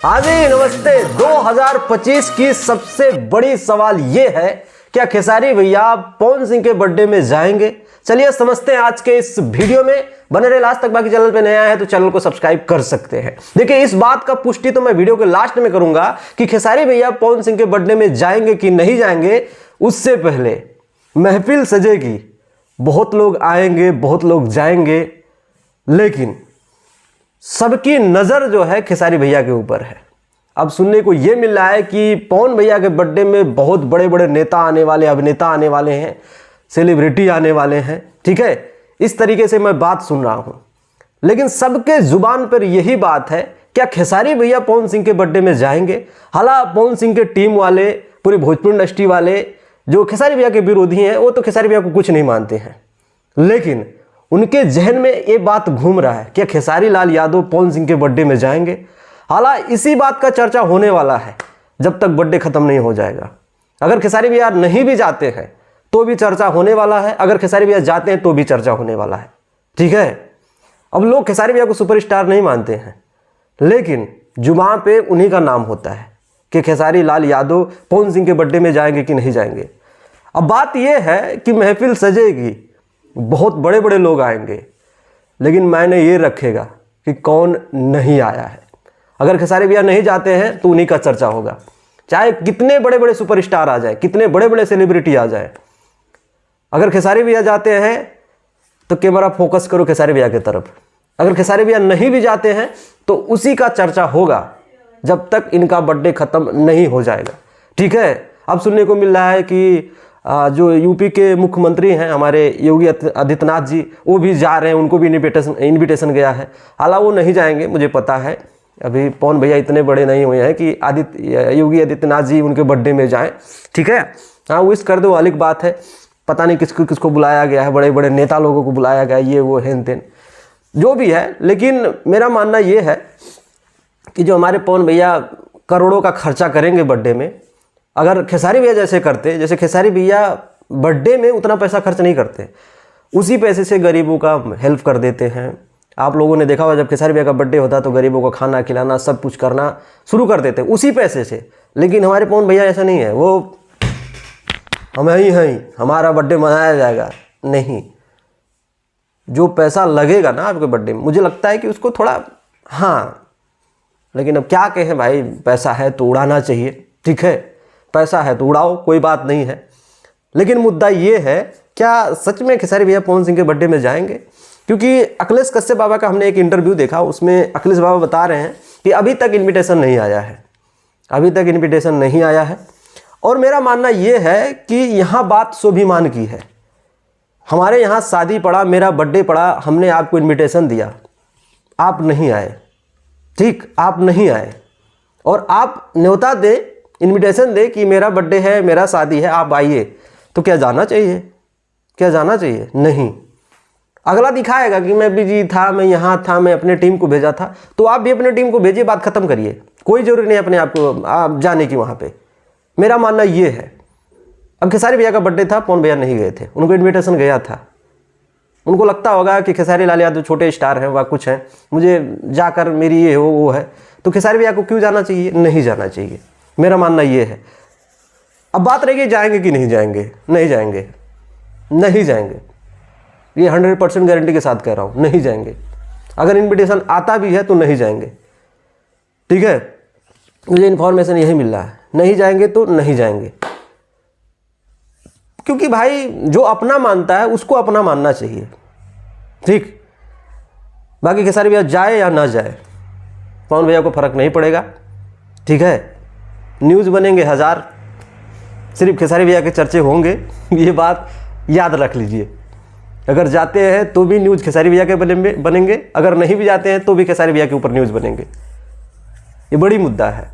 हाँ जी नमस्ते। 2025 की सबसे बड़ी सवाल ये है, क्या खेसारी भैया पवन सिंह के बर्थडे में जाएंगे? चलिए समझते हैं आज के इस वीडियो में। बने रहे लास्ट तक। बाकी चैनल पे नया है तो चैनल को सब्सक्राइब कर सकते हैं। देखिए इस बात का पुष्टि तो मैं वीडियो के लास्ट में करूंगा कि खेसारी भैया पवन सिंह के बर्थडे में जाएंगे कि नहीं जाएंगे। उससे पहले महफिल सजेगी, बहुत लोग आएंगे, बहुत लोग जाएंगे, लेकिन सबकी नज़र जो है खेसारी भैया के ऊपर है। अब सुनने को यह मिल रहा है कि पवन भैया के बर्थडे में बहुत बड़े बड़े नेता आने वाले, अभिनेता आने वाले हैं, सेलिब्रिटी आने वाले हैं। ठीक है, इस तरीके से मैं बात सुन रहा हूं, लेकिन सबके जुबान पर यही बात है, क्या खेसारी भैया पवन सिंह के बर्थडे में जाएंगे? हालांकि पवन सिंह के टीम वाले, पूरी भोजपुरी इंडस्ट्री वाले जो खेसारी भैया के विरोधी हैं, वो तो खेसारी भैया को कुछ नहीं मानते हैं, लेकिन उनके जहन में ये बात घूम रहा है, क्या खेसारी लाल यादव पवन सिंह के बर्थडे में जाएंगे? हालांकि इसी बात का चर्चा होने वाला है जब तक बर्थडे खत्म नहीं हो जाएगा। अगर खेसारी भैया नहीं भी जाते हैं तो भी चर्चा होने वाला है, अगर खेसारी भैया जाते हैं तो भी चर्चा होने वाला है। ठीक है, अब लोग खेसारी भैया को सुपरस्टार नहीं मानते हैं, लेकिन जुबान पे उन्हीं का नाम होता है कि खेसारी लाल यादव पवन सिंह के बर्थडे में जाएंगे कि नहीं जाएंगे। अब बात यह है कि महफिल सजेगी, बहुत बड़े बड़े लोग आएंगे, लेकिन मायने ये रखेगा कि कौन नहीं आया है। अगर खेसारी भैया नहीं जाते हैं तो उन्हीं का चर्चा होगा, चाहे कितने बड़े बड़े सुपरस्टार आ जाए, कितने बड़े बड़े सेलिब्रिटी आ जाए। अगर खेसारी भैया जाते हैं तो कैमरा फोकस करो खेसारी भैया की तरफ। अगर खेसारी भैया नहीं भी जाते हैं तो उसी का चर्चा होगा जब तक इनका बर्थडे खत्म नहीं हो जाएगा। ठीक है, अब सुनने को मिल रहा है कि जो यूपी के मुख्यमंत्री हैं हमारे योगी आदित्यनाथ जी, वो भी जा रहे हैं, उनको भी इनविटेशन गया है। हालांकि वो नहीं जाएंगे, मुझे पता है। अभी पवन भैया इतने बड़े नहीं हुए हैं कि योगी आदित्यनाथ जी उनके बर्थडे में जाएं। ठीक है, हाँ विश कर दो, अलग बात है। पता नहीं किसको किसको बुलाया गया है, बड़े बड़े नेता लोगों को बुलाया गया, ये वो हेन तेन जो भी है। लेकिन मेरा मानना ये है कि जो हमारे पवन भैया करोड़ों का खर्चा करेंगे बर्थडे में, अगर खेसारी भैया जैसे करते, जैसे खेसारी भैया बर्थडे में उतना पैसा खर्च नहीं करते, उसी पैसे से गरीबों का हेल्प कर देते हैं। आप लोगों ने देखा होगा जब खेसारी भैया का बर्थडे होता है तो गरीबों को खाना खिलाना, सब कुछ करना शुरू कर देते हैं उसी पैसे से। लेकिन हमारे पवन भैया ऐसा नहीं है, वो हम ही हैं, हमारा बर्थडे मनाया जाएगा, नहीं। जो पैसा लगेगा ना आपके बर्थडे में, मुझे लगता है कि उसको थोड़ा, हाँ, लेकिन अब क्या कहें भाई, पैसा है तो उड़ाना चाहिए। ठीक है, पैसा है तो उड़ाओ, कोई बात नहीं है। लेकिन मुद्दा ये है, क्या सच में खेसारी भैया पवन सिंह के बर्थडे में जाएंगे? क्योंकि अखिलेश कश्यप बाबा का हमने एक इंटरव्यू देखा, उसमें अखिलेश बाबा बता रहे हैं कि अभी तक इनविटेशन नहीं आया है, अभी तक इनविटेशन नहीं आया है। और मेरा मानना ये है कि यहाँ बात स्वाभिमान की है। हमारे यहाँ शादी पड़ा, मेरा बर्थडे पड़ा, हमने आपको इन्विटेशन दिया, आप नहीं आए। ठीक, आप नहीं आए, और आप न्योता दे, इनविटेशन दे कि मेरा बर्थडे है, मेरा शादी है, आप आइए, तो क्या जाना चाहिए? क्या जाना चाहिए? नहीं। अगला दिखाएगा कि मैं बिजी था, मैं यहाँ था, मैं अपने टीम को भेजा था, तो आप भी अपने टीम को भेजिए, बात खत्म करिए। कोई जरूरी नहीं अपने आप को आप जाने की वहाँ पे। मेरा मानना ये है। अब खेसारी भैया का बर्थडे था, पवन भैया नहीं गए थे, उनको इन्विटेशन गया था। उनको लगता होगा कि खेसारी लाल यादव छोटे स्टार हैं, वह कुछ हैं, मुझे जाकर मेरी ये हो वो है, तो खेसारी भैया को क्यों जाना चाहिए? नहीं जाना चाहिए, मेरा मानना ये है। अब बात रहेगी जाएंगे कि नहीं जाएंगे। नहीं जाएंगे, नहीं जाएंगे, ये 100% गारंटी के साथ कह रहा हूँ, नहीं जाएंगे। अगर इनविटेशन आता भी है तो नहीं जाएंगे। ठीक है, मुझे इन्फॉर्मेशन यही मिल रहा है, नहीं जाएंगे तो नहीं जाएंगे। क्योंकि भाई जो अपना मानता है उसको अपना मानना चाहिए। ठीक, बाकी खेसारी भैया जाए या ना जाए, पवन भैया को फर्क नहीं पड़ेगा। ठीक है, न्यूज़ बनेंगे 1000, सिर्फ खेसारी भैया के चर्चे होंगे, ये बात याद रख लीजिए। अगर जाते हैं तो भी न्यूज़ खेसारी भैया के बनेंगे, अगर नहीं भी जाते हैं तो भी खेसारी भैया के ऊपर न्यूज़ बनेंगे। ये बड़ी मुद्दा है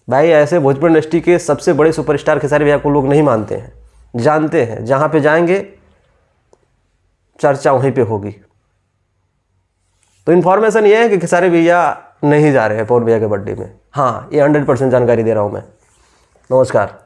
भाई। ऐसे भोजपुरी इंडस्ट्री के सबसे बड़े सुपरस्टार खेसारी भैया को लोग नहीं मानते हैं, जानते हैं। जहाँ पे जाएंगे चर्चा वहीं पे होगी। तो इन्फॉर्मेशन ये है कि खेसारी भैया नहीं जा रहे हैं पवन भैया के बर्थडे में। हाँ, ये 100% जानकारी दे रहा हूँ मैं। नमस्कार।